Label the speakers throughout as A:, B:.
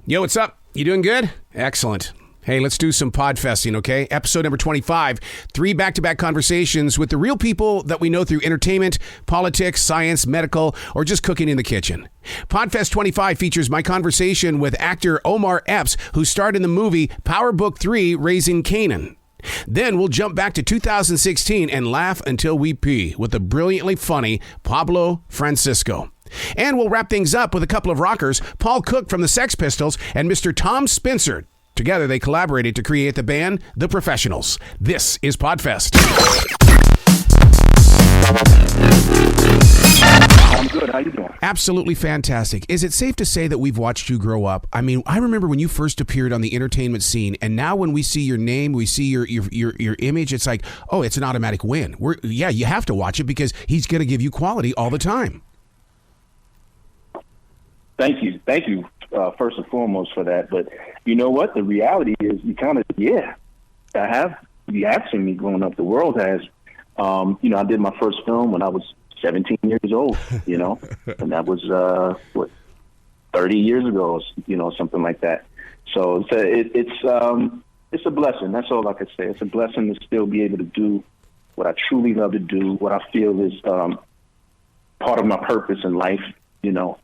A: Yo, what's up? You doing good? Excellent. Hey, let's do some podfesting, okay? Episode number 25, 3 back-to-back conversations with the real people that we know through entertainment, politics, science, medical, or just cooking in the kitchen. Podfest 25 features my conversation with actor Omar Epps, who starred in the movie Power Book 3, Raising Kanan. Then we'll jump back to 2016 and laugh until we pee with the brilliantly funny Pablo Francisco. And we'll wrap things up with a couple of rockers, Paul Cook from the Sex Pistols and Mr. Tom Spenser. Together, they collaborated to create the band The Professionals. This is Podfest.
B: I'm good. How you doing?
A: Absolutely fantastic. Is it safe to say that we've watched you grow up? I mean, I remember when you first appeared on the entertainment scene, and now when we see your name, we see your image, it's like, oh, it's an automatic win. Yeah, you have to watch it because he's going to give you quality all the time.
B: Thank you. First and foremost for that. But you know what? The reality is you have seen me growing up. The world has. I did my first film when I was 17 years old, and that was, 30 years ago, something like that. So it's a blessing. That's all I could say. It's a blessing to still be able to do what I truly love to do, what I feel is part of my purpose in life, to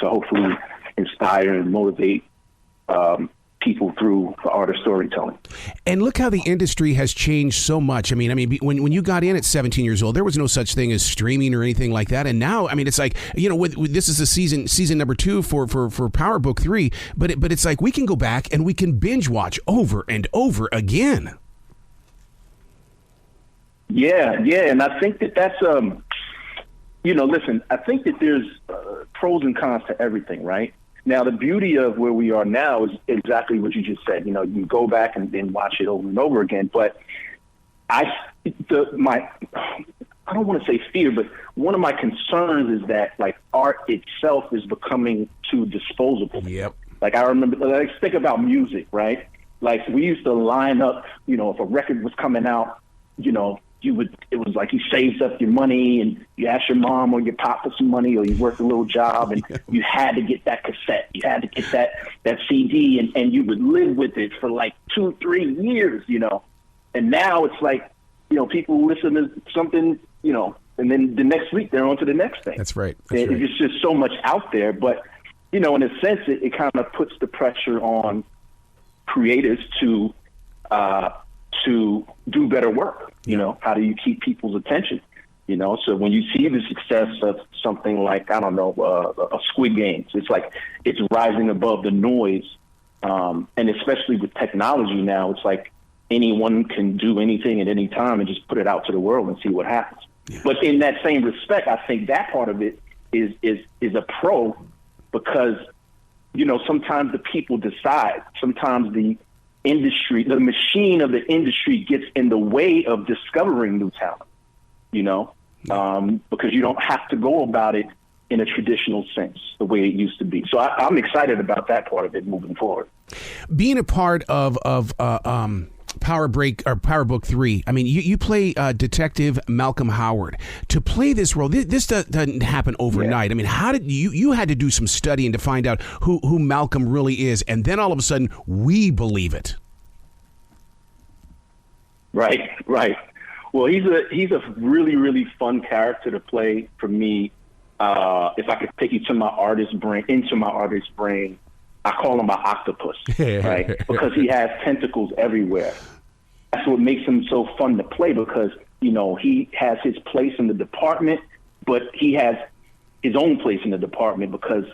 B: hopefully inspire and motivate people through the art of storytelling.
A: And look how the industry has changed so much. I mean, when you got in at 17 years old, there was no such thing as streaming or anything like that. And now, I mean, it's like, with this is the season number 2 for Power Book 3, but it's like we can go back and we can binge watch over and over again.
B: Yeah, and I think that's listen, I think that there's pros and cons to everything, right? Now, the beauty of where we are now is exactly what you just said. You can go back and then watch it over and over again. But I don't want to say fear, but one of my concerns is that art itself is becoming too disposable.
A: Yep.
B: I remember, think about music, right? We used to line up, if a record was coming out, it was like you saved up your money and you asked your mom or your pop for some money, or you worked a little job and you had to get that cassette. You had to get that CD and you would live with it for 2-3 years, And now it's people listen to something, and then the next week they're on to the next thing.
A: That's right.
B: It's just so much out there. But, in a sense, it kind of puts the pressure on creators to do better work. How do you keep people's attention? So when you see the success of something like, I don't know, a Squid Games, it's rising above the noise. And especially with technology now, it's like anyone can do anything at any time and just put it out to the world and see what happens. Yeah. But in that same respect, I think that part of it is a pro because, sometimes the people decide. Sometimes the industry, the machine of the industry gets in the way of discovering new talent, because you don't have to go about it in a traditional sense the way it used to be. So I'm excited about that part of it moving forward.
A: Being a part of Power Book 3, I mean, you play Detective Malcolm Howard. To play this role, this doesn't happen overnight. Yeah. I mean, how did you had to do some studying to find out who Malcolm really is, and then all of a sudden we believe it. Right.
B: Well, he's a really, really fun character to play for me. If I could take you into my artist's brain, I call him an octopus, right? Because he has tentacles everywhere. That's what makes him so fun to play because, he has his place in the department, but he has his own place in the department because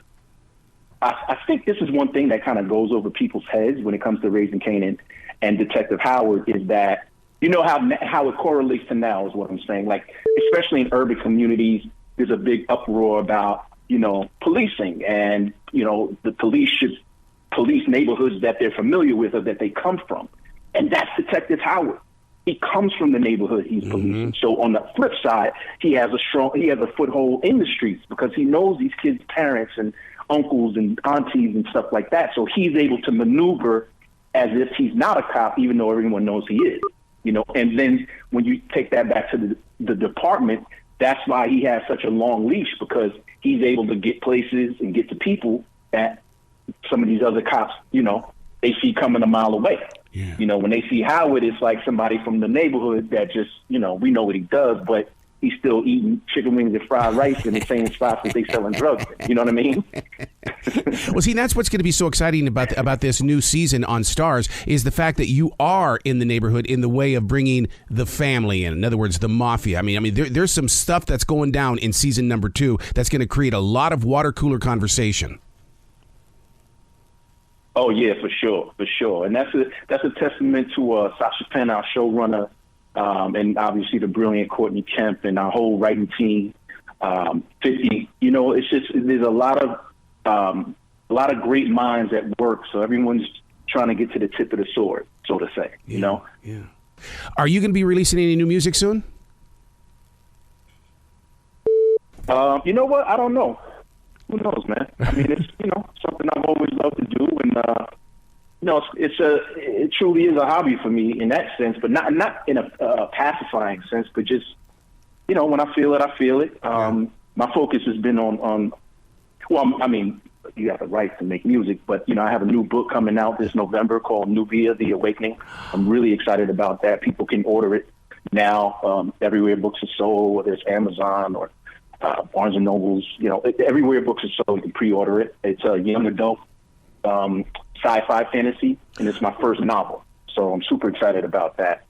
B: I think this is one thing that kind of goes over people's heads when it comes to Raising Kanan and Detective Howard is that, how it correlates to now is what I'm saying. Especially in urban communities, there's a big uproar about, policing and, the police should police neighborhoods that they're familiar with or that they come from. And that's Detective Howard. He comes from the neighborhood he's policing. So on the flip side, he has a foothold in the streets because he knows these kids' parents and uncles and aunties and stuff like that. So he's able to maneuver as if he's not a cop, even though everyone knows he is. And then when you take that back to the department, that's why he has such a long leash because he's able to get places and get to people that some of these other cops, they see coming a mile away. Yeah. When they see Howard, it's like somebody from the neighborhood that just, we know what he does, but he's still eating chicken wings and fried rice in the same spots that they selling drugs. You know what I mean?
A: Well, see, that's what's going to be so exciting about this new season on Stars is the fact that you are in the neighborhood in the way of bringing the family in. In other words, the mafia. I mean, there's some stuff that's going down in season number 2 that's going to create a lot of water cooler conversation.
B: Oh yeah, for sure, and that's a testament to Sasha Penn, our showrunner, and obviously the brilliant Courtney Kemp and our whole writing team. 50, it's just there's a lot of great minds at work, so everyone's trying to get to the tip of the sword, so to say.
A: Yeah. Are you going to be releasing any new music soon?
B: You know what? I don't know. Who knows, man? I mean, it's something I've always loved to do, and it truly is a hobby for me in that sense, but not in a pacifying sense, but just when I feel it, I feel it. My focus has been on. Well, I mean, you have the right to make music, but I have a new book coming out this November called Nubia: The Awakening. I'm really excited about that. People can order it now everywhere books are sold, whether it's Amazon or Barnes and Nobles, everywhere books are sold, you can pre-order it. It's a young adult sci-fi fantasy, and it's my first novel. So I'm super excited about that.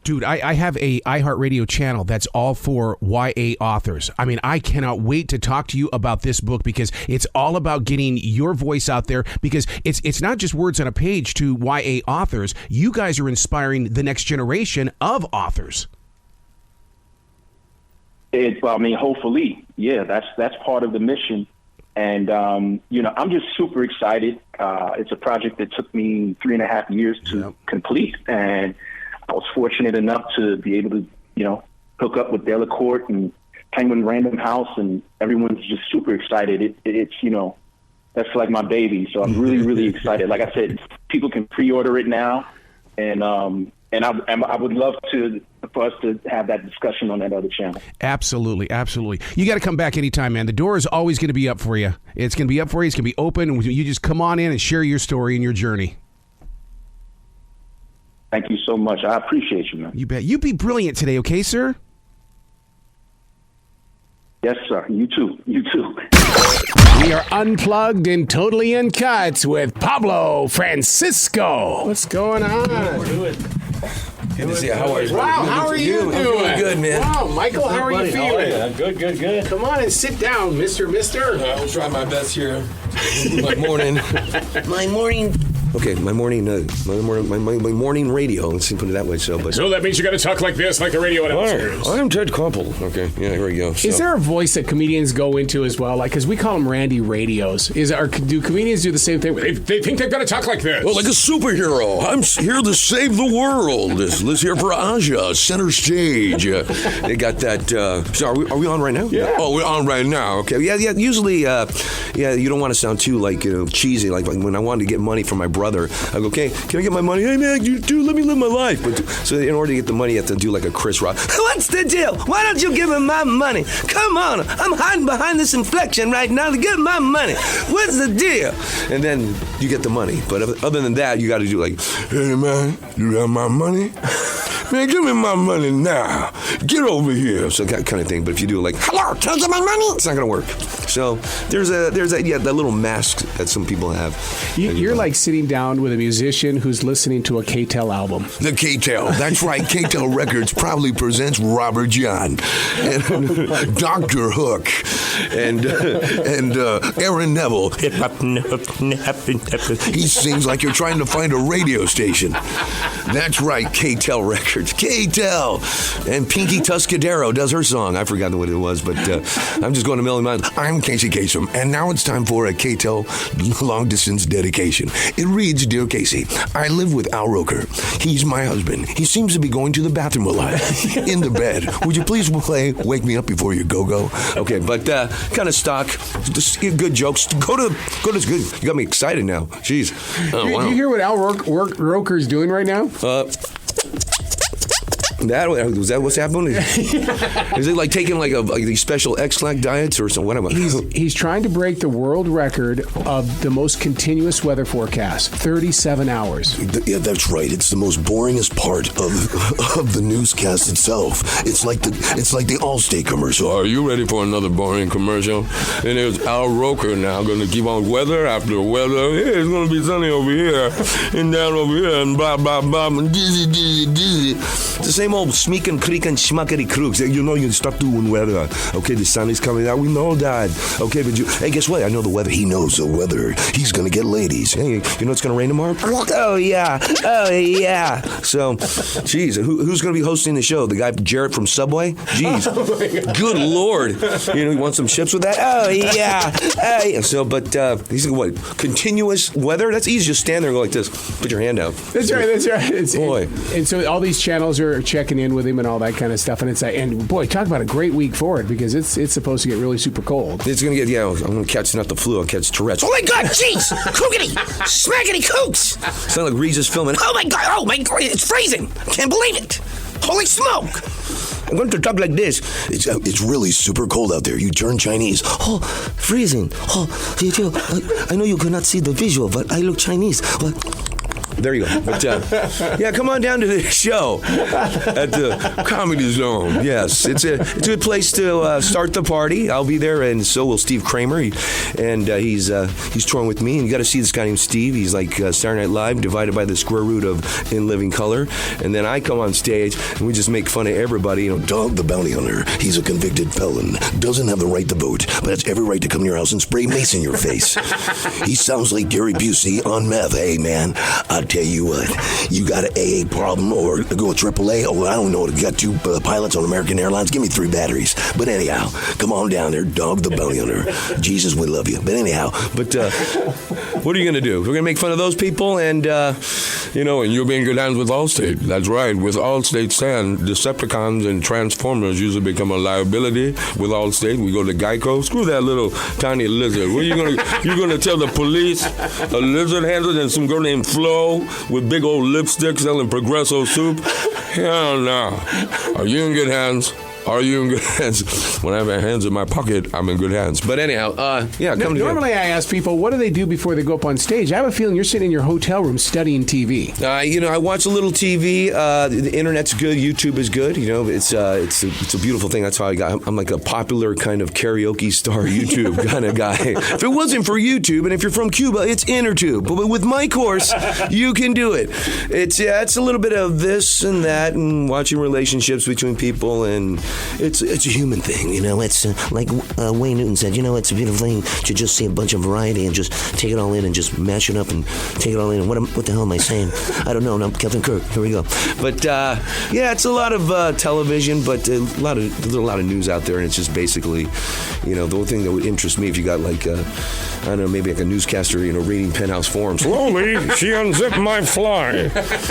A: Dude, I have a iHeartRadio channel that's all for YA authors. I mean, I cannot wait to talk to you about this book because it's all about getting your voice out there because it's not just words on a page to YA authors. You guys are inspiring the next generation of authors.
B: Hopefully, yeah, that's part of the mission. And, I'm just super excited. It's a project that took me 3.5 years to complete. And I was fortunate enough to be able to, hook up with Delacorte and Penguin Random House, and everyone's just super excited. It's that's like my baby. So I'm really, really excited. Like I said, people can pre-order it now. And I would love for us to have that discussion on that other channel. Absolutely.
A: You got to come back anytime, man. The door is always going to be up for you. It's going to be up for you. It's going to be open. And you just come on in and share your story and your journey.
B: Thank you so much. I appreciate you, man.
A: You bet. You be brilliant today, okay, sir?
B: Yes, sir. You too.
A: We are unplugged and totally uncut with Pablo Francisco. What's going on?
C: Good to see you. How are you?
A: Wow, how are you doing?
C: I'm doing good, man.
A: Wow, Michael, how are you feeling?
C: I'm good.
A: Come on and sit down, Mister.
C: I'll try my best here. My morning. Okay, my morning radio. Let's put it that way. So
A: that means you got to talk like this, like the radio announcers.
C: I'm Ted Koppel. Okay, yeah, here we go. So.
A: Is there a voice that comedians go into as well? Like, because we call them Randy Radios. Do comedians do the same thing? They think they've got to talk like this.
C: Well, like a superhero. I'm here to save the world. Let's hear for Aja, center stage. They got that. So are we on right now?
A: Yeah.
C: Oh, we're on right now. Okay. Yeah. Usually, you don't want to sound too cheesy. Like when I wanted to get money from my brother, I go, okay, can I get my money? Hey man, dude, let me live my life. But so in order to get the money, you have to do like a Chris Rock. What's the deal? Why don't you give him my money? Come on, I'm hiding behind this inflection right now to get my money. What's the deal? And then you get the money. But other than that, you got to do like, hey man, you have my money? Man, give me my money now. Get over here. So that kind of thing. But if you do it like, hello, can I get my money? It's not going to work. So there's that little mask that some people have.
A: You're like sitting down with a musician who's listening to a K-Tel album.
C: The K-Tel. That's right. K-Tel Records proudly presents Robert John and Dr. Hook and Aaron Neville. He sings like you're trying to find a radio station. That's right. K-Tel Records. K-Tel. And Pinky Tuscadero does her song. I forgot what it was, but I'm just going a million miles. I'm Casey Kasem, and now it's time for a K-Tel long-distance dedication. It reads, Dear Casey, I live with Al Roker. He's my husband. He seems to be going to the bathroom a lot. In the bed. Would you please play Wake Me Up Before You Go-Go? Okay, but kind of stock. Just good jokes. Go to good. You got me excited now. Jeez. Oh, wow.
A: Do you hear what Al Roker's doing right now?
C: Was that what's happening? Is it like taking like these special X-Lac diets or something? What
A: He's trying to break the world record of the most continuous weather forecast, 37 hours.
D: Yeah, that's right. It's the most boringest part of the newscast itself. It's like the Allstate commercial.
E: Are you ready for another boring commercial? And there's Arroe now going to keep on weather after weather. Hey, it's going to be sunny over here and down over here and blah, blah, blah, and dizzy.
C: It's the same old smeekin' creakin' schmuckety crooks. You know you start doing weather. Okay, the sun is coming out. We know that. Okay, but hey, guess what? I know the weather.
D: He knows the weather. He's going to get ladies.
C: Hey, you know it's going to rain tomorrow? Oh, yeah. So, geez, who's going to be hosting the show? The guy Jarrett from Subway? Jeez. Good Lord. You know, he wants some chips with that? Oh, yeah. Hey. So, but he's what? Continuous weather? That's easy. Just stand there and go like this. Put your hand out.
A: That's right.
C: Boy.
A: And so all these channels are checking in with him and all that kind of stuff. And it's like, and boy, talk about a great week for it because it's supposed to get really super cold.
C: It's going to get, I'm going to catch not the flu. I'll catch Tourette's. Oh, my God. Jeez. Kookity. Smackety kooks. Sound like Regis filming. Oh, my God. It's freezing. Can't believe it. Holy smoke. I'm going to talk like this.
D: It's really super cold out there. You turn Chinese.
F: Oh, freezing. Oh, I know you cannot see the visual, but I look Chinese.
C: There you go. But, yeah, come on down to the show at the Comedy Zone. Yes, it's a good place to start the party. I'll be there, and so will Steve Kramer. He's touring with me, and you got to see this guy named Steve. He's like Saturday Night Live divided by the square root of In Living Color. And then I come on stage, and we just make fun of everybody. You know,
D: Dog the Bounty Hunter. He's a convicted felon. Doesn't have the right to vote, but has every right to come to your house and spray mace in your face. He sounds like Gary Busey on meth. Hey, man, I tell you what, you got an AA problem or go with AAA, or I don't know, you got 2 pilots on American Airlines, give me 3 batteries. But anyhow, come on down there, Dog the Bounty Hunter. Jesus, we love you. But anyhow.
C: But what are you going to do? We're going to make fun of those people, and,
E: and you'll be in good hands with Allstate. That's right. With Allstate Sand, Decepticons and Transformers usually become a liability. With Allstate, we go to Geico. Screw that little tiny lizard. What are you going to you're going to tell the police a lizard handler and some girl named Flo with big old lipstick selling Progresso soup? Hell no. Are you in good hands? Are you in good hands? When I have my hands in my pocket, I'm in good hands. But anyhow, come
A: normally I ask people, what do they do before they go up on stage? I have a feeling you're sitting in your hotel room studying TV.
C: I watch a little TV. The internet's good. YouTube is good. It's a beautiful thing. That's how I'm like a popular kind of karaoke star YouTube kind of guy. If it wasn't for YouTube, and if you're from Cuba, it's InnerTube. But with my course, you can do it. It's a little bit of this and that, and watching relationships between people, and it's a human thing,
F: It's like Wayne Newton said, it's a beautiful thing to just see a bunch of variety and just take it all in and just mash it up and take it all in. And what the hell am I saying? I don't know. No, Captain Kirk. Here we go.
C: But it's a lot of television, but there's a lot of news out there, and it's just basically, the only thing that would interest me if you got like I don't know, maybe like a newscaster, reading Penthouse forums.
E: Slowly, she unzipped my fly.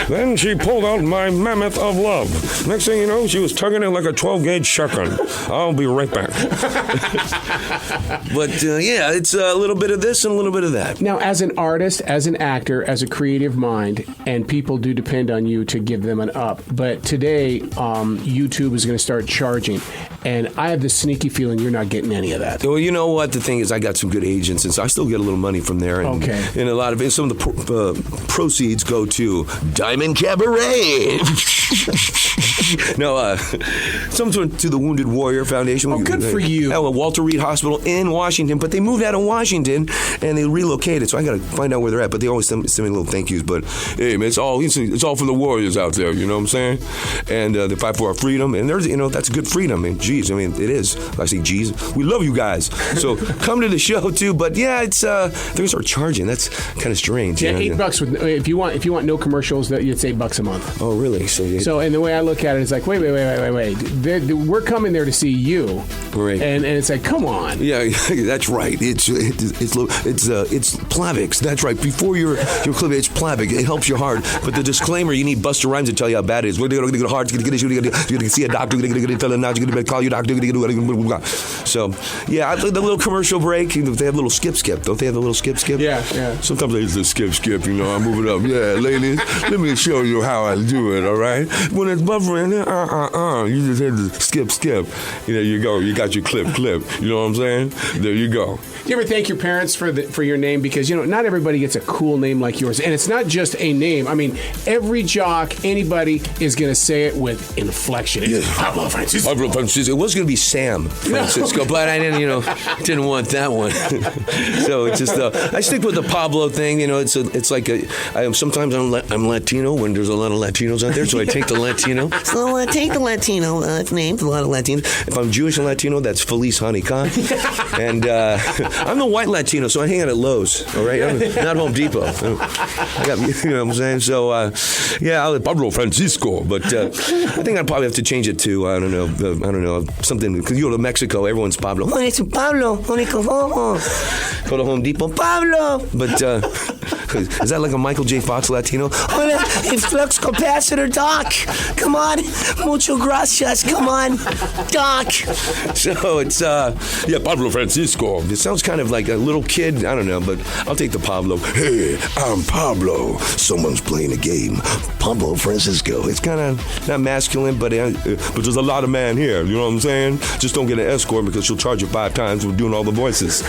E: Then she pulled out my mammoth of love. Next thing you know, she was tugging it like a 12-gauge shotgun. I'll be right back.
C: But, it's a little bit of this and a little bit of that.
A: Now, as an artist, as an actor, as a creative mind, and people do depend on you to give them an up. But today, YouTube is going to start charging. And I have this sneaky feeling you're not getting any of that.
C: Well, you know what? The thing is, I got some good agents, and so I still get a little money from there. And,
A: okay.
C: And a lot of some of the proceeds go to Diamond Cabaret. No, some to the Wounded Warrior Foundation.
A: Oh, good for you.
C: Walter Reed Hospital in Washington, but they moved out of Washington and they relocated, so I got to find out where they're at. But they always send me little thank yous. But hey, man, it's all for the warriors out there. You know what I'm saying? And they fight for our freedom, and there's that's good freedom. And geez, it is. I say, geez, we love you guys. So come to the show too. But yeah, it's they're gonna start charging. That's kind of strange.
A: Yeah, $8 if you want no commercials, it's $8 a month.
C: Oh, really?
A: So and the way I look at it is like, wait. We're coming there to see you,
C: right?
A: And it's like, come on.
C: Yeah, that's right. It's Plavix. That's right. Before your clip, it's Plavix. It helps your heart. But the disclaimer, you need Busta Rhymes to tell you how bad it is. We're going to get heart. You're going to see a doctor. You're going to tell now. You're going to call your doctor. So yeah, the little commercial break. They have a little skip. Don't they have a little skip?
A: Yeah.
E: Sometimes they use the skip. I move it up. Yeah, ladies, let me show you how I do it. All right. When it's buffering saying? You just had to skip. There you go. You got your clip. You know what I'm saying? There you go.
A: Do you ever thank your parents for your name? Because, not everybody gets a cool name like yours. And it's not just a name. I mean, every jock, anybody is going to say it with inflection. It's Pablo Francisco.
C: Pablo Francisco. It was going to be Sam Francisco, but I didn't want that one. So it's just I stick with the Pablo thing. It's like sometimes I'm Latino when there's a lot of Latinos out there, so I take the Latino. So take the Latino name. A lot of Latinos. If I'm Jewish and Latino, that's Feliz Hanukkah. And I'm the white Latino, so I hang out at Lowe's. All right, I'm not Home Depot. I got, what I'm saying. So I'll Pablo Francisco, but I think I'd probably have to change it to I don't know something, because you go to Mexico, everyone's Pablo. Oh, it's Pablo. Go to Home Depot, Pablo. But is that like a Michael J. Fox Latino? Hey, flux capacitor, Doc. Come on, mucho gracias. Come on, Doc. So it's Pablo Francisco. It sounds kind of like a little kid. I don't know, but I'll take the Pablo.
D: Hey, I'm Pablo. Someone's playing a game. Pablo Francisco.
C: It's kind of not masculine, but there's a lot of man here. You know what I'm saying? Just don't get an escort because she'll charge you 5 times for doing all the voices.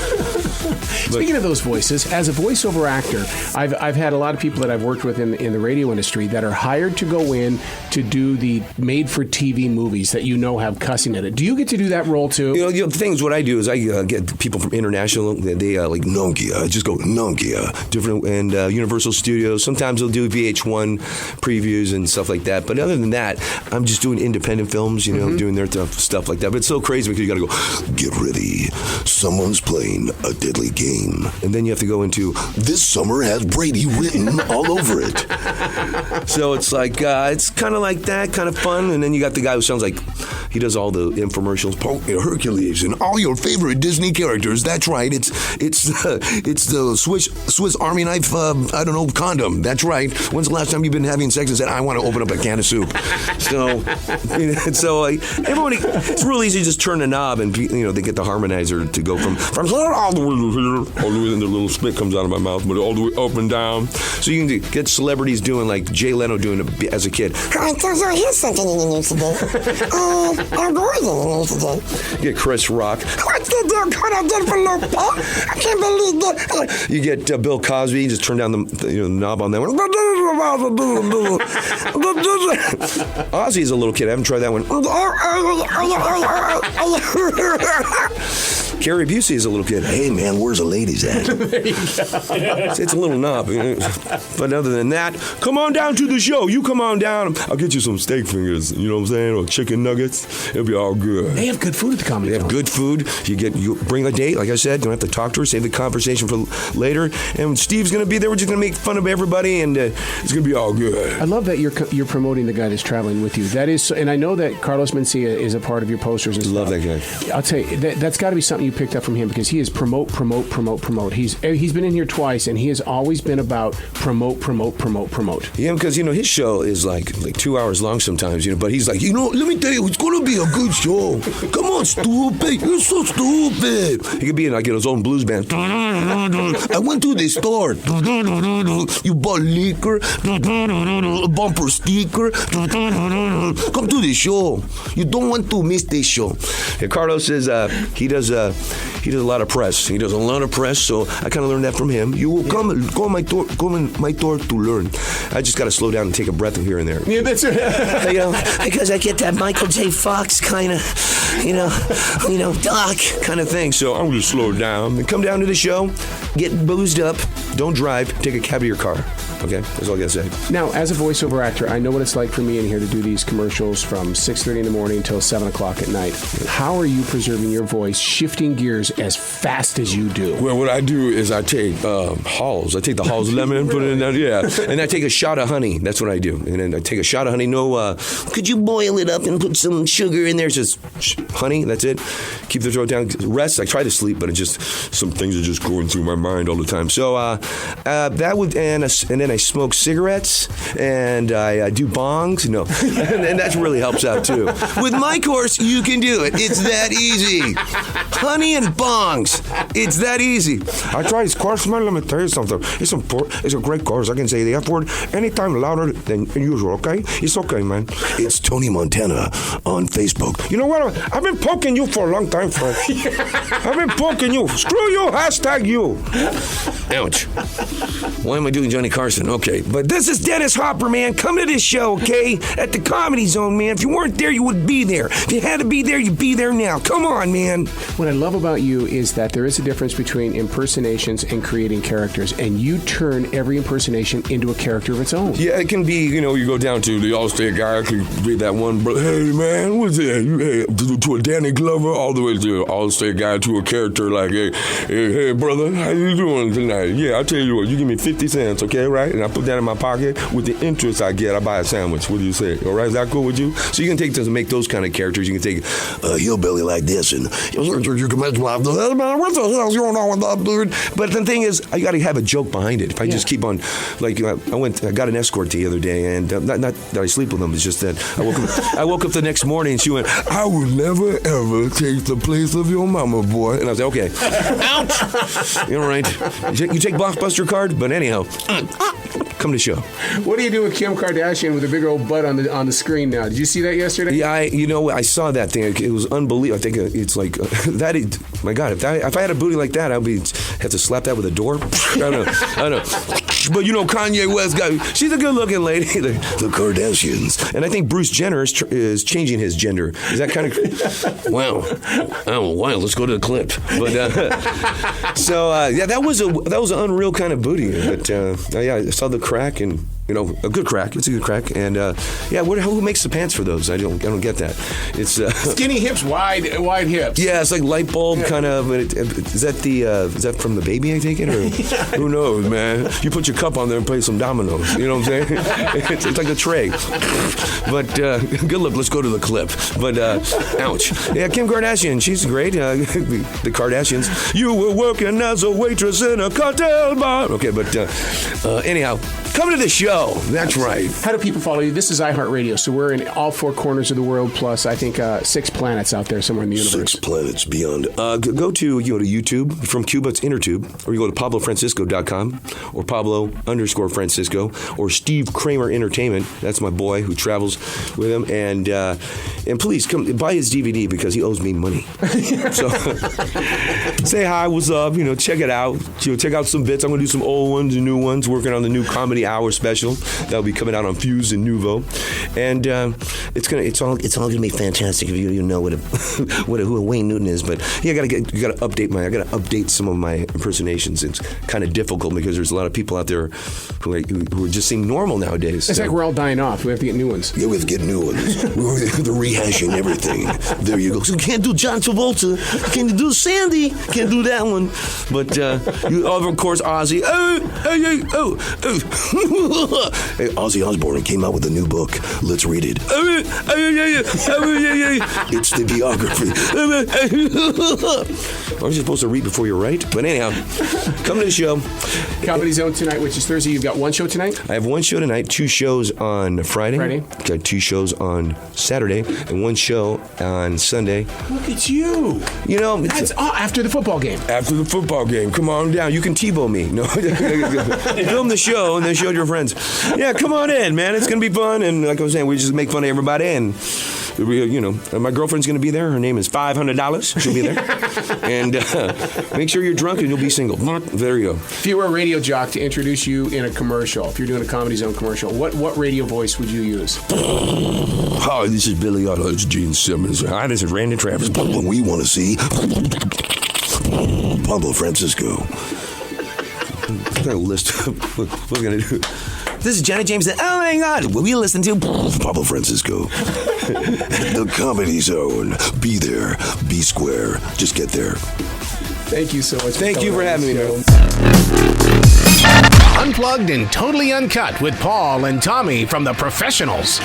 A: Speaking of those voices, as a voiceover actor, I've had a lot of people that I've worked with in the radio industry that are hired to go in to do the made-for-TV movies that have cussing in it. Do you get to do that role too?
C: The thing is, what I do is I get people from international. They like Nokia. I just go Nokia. Different and Universal Studios. Sometimes they'll do VH1 previews and stuff like that. But other than that, I'm just doing independent films. Doing their stuff like that. But it's so crazy because you got to go.
D: Get ready. Someone's playing a deadly game.
C: And then you have to go into
D: this summer has Brady written all over it.
C: So it's like it's kind of like that, kind of fun. And then you got the guy who sounds like he does all the infomercials.
D: Hercules and all your favorite Disney characters. That's right. It's the Swiss Army knife. Condom. That's right. When's the last time you've been having sex and said, I want to open up a can of soup?
C: So everybody, it's real easy to just turn the knob and they get the harmonizer to go from all the way, and the little spit comes out of my mouth, but all the way up and down. So you can get celebrities doing like Jay Leno doing it as a kid.
G: Here's something you can use today. Our boy didn't use today.
C: You get Chris Rock.
G: What I did for Lupe? I can't believe that.
C: You get Bill Cosby. Just turn down the knob on that one. Ozzy's a little kid. I haven't tried that one. Gary Busey is a little kid.
D: Hey man, where's the ladies at?
A: There you go.
C: It's a little knob. But other than that, come on down to the show. You come on down. I'll get you some steak fingers. You know what I'm saying? Or chicken nuggets. It'll be all good.
A: They have good food at the Comedy
C: They have good food. You bring a date. Like I said, don't have to talk to her. Save the conversation for later. And Steve's going to be there. We're just going to make fun of everybody, and it's going to be all good.
A: I love that you're promoting the guy that's traveling with you. That is, and I know that Carlos Mencia is a part of your posters and stuff.
C: Love that guy.
A: I'll tell you, that's got to be something you picked up from him, because he is promote. He's been in here twice, and he has always been about promote.
C: Yeah, because his show is like 2 hours long sometimes. But he's like, let me tell you, it's gonna be a good show. Come on, stupid, you're so stupid. He could be in like his own blues band. I went to the store. You bought liquor, a bumper sticker. Come to the show. You don't want to miss this show. And Carlos says he does a lot of press. He does a lot of press, so I kind of learned that from him. You will go on my tour to learn. I just got to slow down and take a breath here and there.
A: Yeah, that's right.
F: Because I get that Michael J. Fox kind of, Doc
C: kind of thing. So I'm going to slow down and come down to the show, get boozed up, don't drive, take a cab to your car. Okay, that's all I got to say.
A: Now, as a voiceover actor, I know what it's like for me in here to do these commercials from 6:30 in the morning until 7 o'clock at night. How are you preserving your voice, shifting gears as fast as you do?
E: Well, what I do is I take Halls. I take the Halls lemon, put it in there, yeah.
C: And I take a shot of honey. That's what I do. And then I take a shot of honey. No, could you boil it up and put some sugar in there? Just honey, that's it. Keep the throat down. Rest. I try to sleep, but some things are just going through my mind all the time. So that would, and then I smoke cigarettes, and I do bongs. No, and that really helps out too. With my course, you can do it. It's that easy. Honey and bongs. It's that easy.
E: I tried his course, man. Let me tell you something. It's a great course. I can say the F word anytime louder than usual, okay? It's okay, man.
D: It's Tony Montana on Facebook.
E: You know what? I've been poking you for a long time, Frank. I've been poking you. Screw you. Hashtag you.
C: Ouch. Why am I doing Johnny Carson? Okay, but this is Dennis Hopper, man. Come to this show, okay? At the Comedy Zone, man. If you weren't there, you would be there. If you had to be there, you'd be there now. Come on, man.
A: What I love about you is that there is a difference between impersonations and creating characters, and you turn every impersonation into a character of its own.
E: Yeah, it can be, you go down to the Allstate guy, I could be that one, bro. Hey, man, what's that? To a Danny Glover, all the way to an Allstate guy, to a character like, hey, brother, how you doing tonight? Yeah, I'll tell you what, you give me 50 cents, okay, right? And I put that in my pocket. With the interest I get, I buy a sandwich. What do you say? All right, is that cool with you? So you can take to make those kind of characters. You can take
D: a hillbilly like this, and you can make what the hell's going on with that dude?
C: But the thing is, I got to have a joke behind it. If I just keep on, like, I got an escort the other day, and not that I sleep with them. It's just that I woke up the next morning, and she went,
E: I will never ever take the place of your mama, boy.
C: And I was like, okay, ouch. You're right. You take Blockbuster card, but anyhow, come to show.
A: What do you do with Kim Kardashian with a big old butt on the screen now? Did you see that yesterday?
C: Yeah, I saw that thing. It was unbelievable. I think it's like that. My God, if I had a booty like that, I'd have to slap that with a door. I don't know. But Kanye West she's a good-looking lady. The Kardashians. And I think Bruce Jenner is changing his gender. Is that kind of wow? Oh, wow. Let's go to the clip. But that was an unreal kind of booty. But I saw the crack and. A good crack. It's a good crack, and who makes the pants for those? I don't get that. It's
A: skinny hips, wide hips.
C: Yeah, it's like light bulb kind of. Is that from the baby? I take it, or who knows, man? You put your cup on there and play some dominoes. You know what I'm saying? It's like a tray. But good luck. Let's go to the clip. But ouch. Yeah, Kim Kardashian. She's great. The Kardashians. You were working as a waitress in a cocktail bar. Okay, but anyhow, come to the show. That's right.
A: How do people follow you? This is iHeartRadio, so we're in all four corners of the world, plus I think 6 planets out there somewhere in the universe.
D: 6 planets beyond.
C: Go to YouTube. From Cuba, it's InnerTube, or you go to PabloFrancisco.com, or Pablo_Francisco, or Steve Kramer Entertainment. That's my boy who travels with him, and please come buy his DVD because he owes me money. So say hi, what's up? Check it out. Check out some bits. I'm gonna do some old ones and new ones. Working on the new Comedy Hour special that'll be coming out on Fuse and Nuvo, and it's all gonna be fantastic if you know who Wayne Newton is. But yeah, I gotta update some of my impersonations. It's kind of difficult because there's a lot of people out there who just seem normal nowadays.
A: It's like we're all dying off. We have to get new ones.
D: Yeah, we have to get new ones. They're rehashing everything. There you go.
F: So you can't do John Travolta. You can't do Sandy. Can't do that one.
C: But of course, Ozzy.
D: Hey, Ozzy Osbourne came out with a new book. Let's read it. It's the biography.
C: Aren't you supposed to read before you write? But anyhow, come to the show.
A: Comedy Zone tonight, which is Thursday. You've got one show tonight?
C: I have one show tonight, 2 shows on Friday. Got 2 shows on Saturday, and 1 show on Sunday.
A: Look at you.
C: That's
A: after the football game.
E: After the football game. Come on down.
C: You can TiVo me. No, film the show and then show your friends. Yeah, come on in, man. It's gonna be fun, and like I was saying, we just make fun of everybody, and my girlfriend's gonna be there. Her name is $500. She'll be there, and make sure you're drunk and you'll be single. There you go.
A: If you were a radio jock to introduce you in a commercial, if you're doing a Comedy Zone commercial, what radio voice would you use?
E: Hi, this is Billy Otto. It's Gene Simmons. Hi, this is Randy Travis.
D: What we want to see, Pablo Francisco.
C: What kind of list? What are we gonna do? This is Johnny James. Oh my God! What we listen to?
D: Pablo Francisco. The Comedy Zone. Be there. Be square. Just get there.
A: Thank you so much.
C: Thank you for having me, man.
A: Unplugged and totally uncut with Paul and Tommy from The Professionals.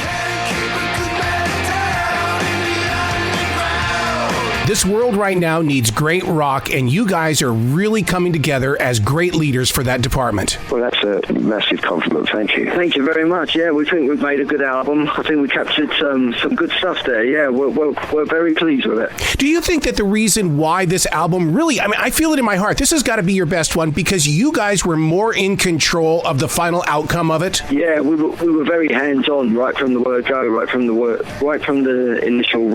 A: This world right now needs great rock, and you guys are really coming together as great leaders for that department.
H: Well, that's a massive compliment. Thank you. Thank you very much. Yeah, we think we've made a good album. I think we captured some good stuff there. Yeah, we're very pleased with it.
A: Do you think that the reason why this album really, I feel it in my heart, this has got to be your best one because you guys were more in control of the final outcome of it?
H: Yeah, we were very hands-on right from the word go, right from the initial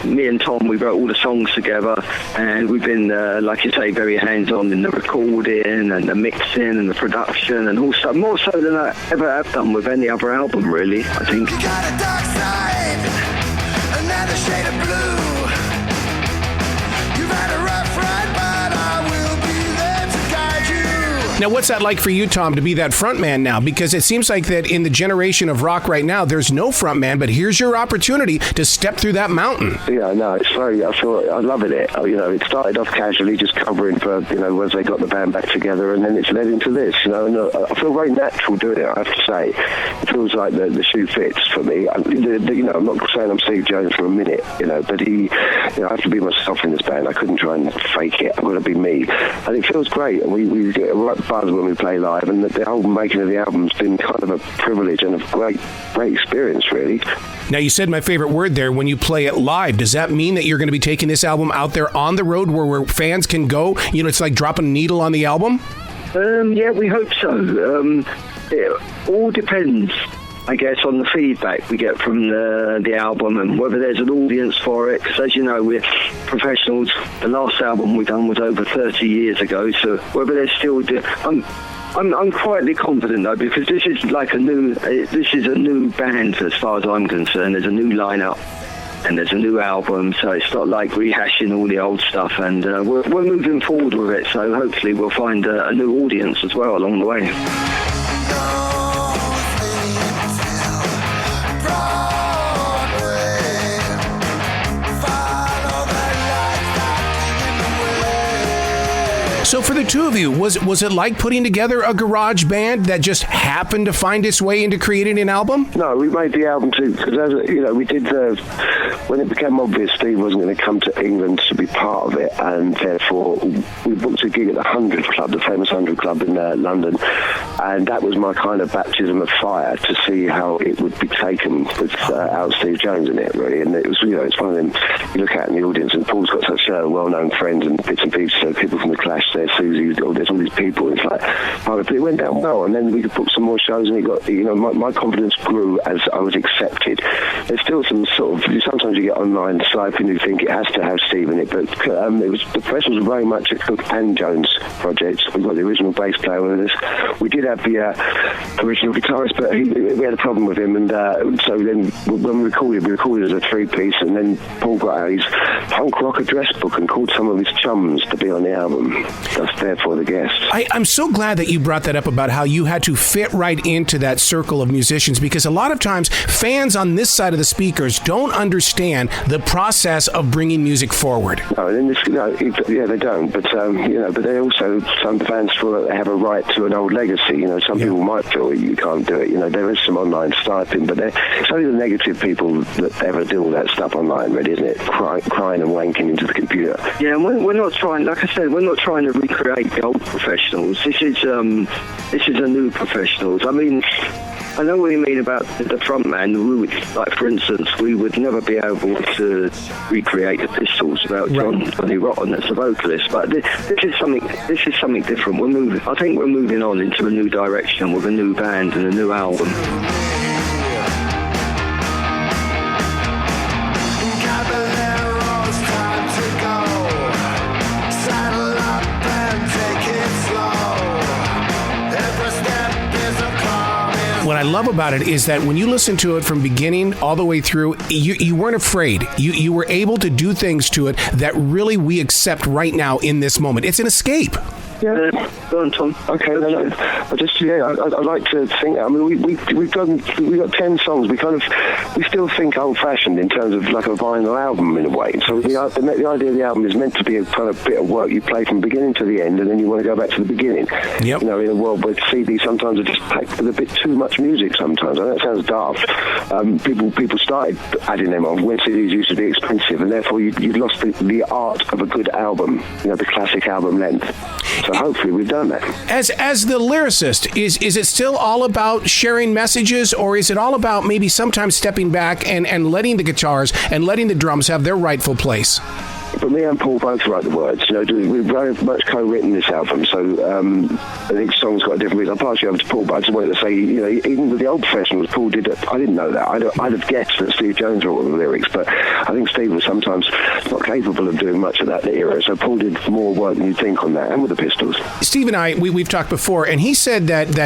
H: me and Tom, we wrote all the songs together, and we've been, like you say, very hands-on in the recording and the mixing and the production and all stuff, more so than I ever have done with any other album, really, I think.
I: You got a dark side, another shade of blue. You've had a rough ride, but I will be there to guide you.
A: Now, what's that like for you, Tom, to be that front man now? Because it seems like that in the generation of rock right now, there's no front man, but here's your opportunity to step through that mountain.
H: Yeah, no, I loving it. It started off casually, just covering for, once they got the band back together, and then it's led into this, and I feel very natural doing it, I have to say. It feels like the shoe fits for me. I'm not saying I'm Steve Jones for a minute, but I have to be myself in this band. I couldn't try and fake it. I've got to be me. And it feels great, and we get a right buzz when we play live, and the whole making of the album's been kind of a privilege and a great experience, really.
A: Now, you said my favorite word there, when you play it live. Does that mean that you're going to be taking this album out there on the road where fans can go? It's like dropping a needle on the album?
H: Yeah, we hope so. It all depends, I guess, on the feedback we get from the album and whether there's an audience for it. Because as you know, we're professionals. The last album we done was over 30 years ago, so whether there's still... I'm quietly confident though, because this is a new band as far as I'm concerned. There's a new lineup and there's a new album, so it's not like rehashing all the old stuff, and we're moving forward with it, so hopefully we'll find a new audience as well along the way.
A: So for the two of you, was it like putting together a garage band that just happened to find its way into creating an album?
H: No, we made the album too, because we did when it became obvious Steve wasn't going to come to England to be part of it, and therefore we booked a gig at the 100 Club, the famous 100 Club in London, and that was my kind of baptism of fire to see how it would be taken without Steve Jones in it, really. And it was, it's one of them you look at in the audience, and Paul's got such well-known friends and bits and pieces, so people from the Clash, there's Susie, there's all these people. It's like, but it went down well, and then we could book some more shows, and it got, my confidence grew as I was accepted. There's still some sort of, sometimes you get online siping who think it has to have Steve in it, but the press was very much a Cook and Jones project. We got the original bass player with us. We did have the original guitarist, but we had a problem with him, and so then when we recorded as a three-piece, and then Paul got out his punk rock address book and called some of his chums to be on the album. That's there for the guests.
A: I'm so glad that you brought that up about how you had to fit right into that circle of musicians, because a lot of times fans on this side of the speakers don't understand the process of bringing music forward.
H: They don't. But but they also, some fans feel that they have a right to an old legacy. Some people might feel you can't do it. There is some online sniping, but it's only the negative people that ever do all that stuff online, really, isn't it? Crying and wanking into the computer. Yeah, and we're not trying. Like I said, we're not trying to recreate the old professionals. This is a new professionals. I know what you mean about the front man. Like, for instance, we would never be able to recreate the Pistols without Johnny Rotten as a vocalist. But this is something different. I think we're moving on into a new direction with a new band and a new album.
A: What I love about it is that when you listen to it from beginning all the way through, you weren't afraid. You were able to do things to it that really we accept right now in this moment. It's an escape.
H: Yeah,
J: go on, Tom.
H: Okay, I'd like to think. I mean, we've got 10 songs. We still think old-fashioned in terms of like a vinyl album in a way. So the idea of the album is meant to be a kind of bit of work you play from beginning to the end, and then you want to go back to the beginning.
A: Yep.
H: You know, in a world where CDs sometimes are just packed with a bit too much music. Sometimes I know that sounds daft. People started adding them on when CDs used to be expensive, and therefore you lost the art of a good album. You know, the classic album length. So hopefully we've done that.
A: As the lyricist, is it still all about sharing messages, or is it all about maybe sometimes stepping back and letting the guitars and letting the drums have their rightful place?
H: But me and Paul both write the words. You know, we've very much co-written this album, so I think songs got a different reason. I'll pass you over to Paul, but I just wanted to say, you know, even with the old professionals, Paul did it. I didn't know that. I'd have guessed that Steve Jones wrote the lyrics, but I think Steve was sometimes not capable of doing much of that era. So Paul did more work than you'd think on that, and with the Pistols.
A: Steve and I, we've talked before, and he said that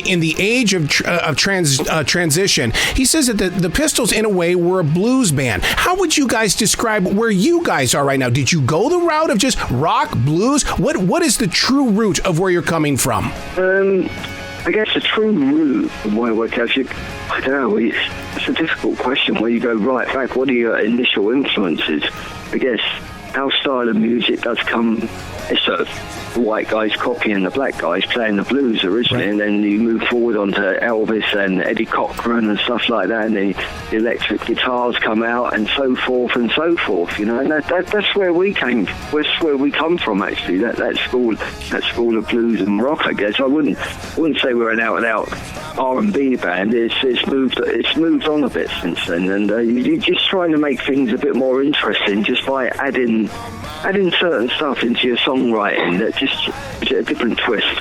A: in the age of transition, he says that the Pistols, in a way, were a blues band. How would you guys describe where you guys are right now? Did you go the route of just rock, blues? What is the true root of where you're coming from?
J: I guess the true root of my work, I don't know, it's a difficult question where you go right back. What are your initial influences? I guess our style of music does come, it's sort of the white guys copying the black guys playing the blues originally, right. And then you move forward onto Elvis and Eddie Cochran and stuff like that, and the electric guitars come out and so forth, you know, and that's where we came. That's where we come from, actually. That school of blues and rock, I guess. I wouldn't say we're an out and out R&B band. It's moved on a bit since then, and you're just trying to make things a bit more interesting just by adding certain stuff into your songwriting that just gives it a different twist.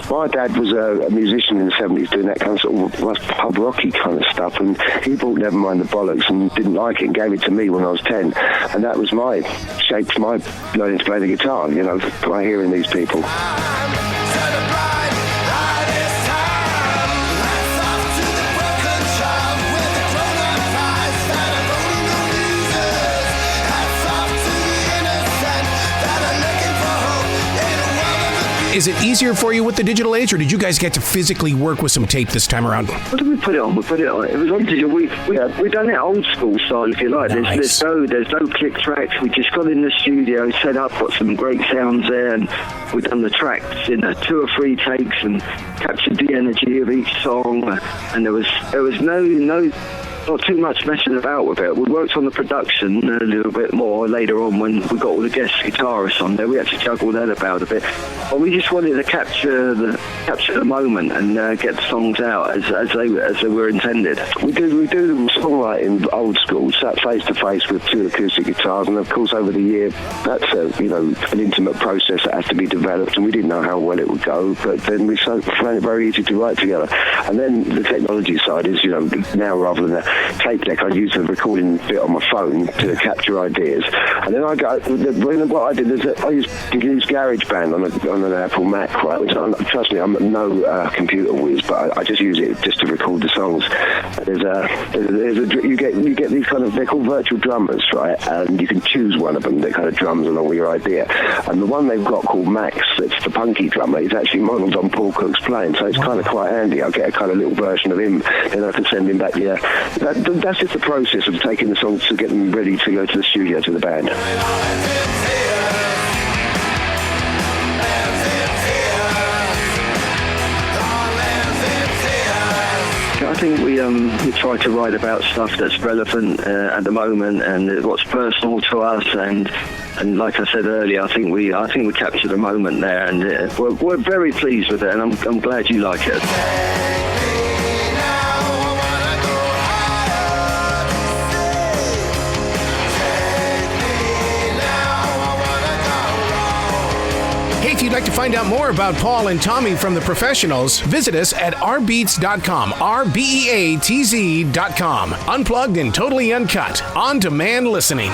H: My dad was a musician in the 70s doing that kind of sort of pub rocky kind of stuff, and he bought Nevermind the Bollocks and didn't like it and gave it to me when I was 10, and that was shaped my learning to play the guitar, you know, by hearing these people.
A: Is it easier for you with the digital age, or did you guys get to physically work with some tape this time around?
J: What did we put it on? It was on digital. We've done it old school style, if you like.
A: Nice.
J: There's no click tracks. We just got in the studio, set up, got some great sounds there, and we've done the tracks in 2 or 3 takes and captured the energy of each song. And there was no not too much messing about with it. We worked on the production a little bit more later on when we got all the guest guitarists on there. We had to juggle that about a bit. But we just wanted to capture the moment and get the songs out as they were intended.
H: We do songwriting old school, sat face to face with 2 acoustic guitars, and of course over the year that's an intimate process that has to be developed, and we didn't know how well it would go, but then we found it very easy to write together. And then the technology side is, you know, now rather than a tape deck, I use the recording bit on my phone to capture ideas, and then what I did is that I use GarageBand on an Apple Mac, right? Which, trust me, I'm no computer whiz, but I just use it just to record the songs. You get these kind of, they're called virtual drummers, right? And you can choose one of them that kind of drums along with your idea. And the one they've got called Max, that's the punky drummer, is actually modelled on Paul Cook's playing, so it's kind of quite handy. I'll get a kind of little version of him, and I can send him back. Yeah, that's just the process of taking the songs to get them ready to go to the studio to the band.
J: I think we try to write about stuff that's relevant at the moment and what's personal to us, and like I said earlier, I think we captured the moment there, and we're very pleased with it, and I'm glad you like it.
A: If you'd like to find out more about Paul and Tommy from The Professionals, visit us at rbeats.com, RBEATZ.com. Unplugged and totally uncut, on-demand listening.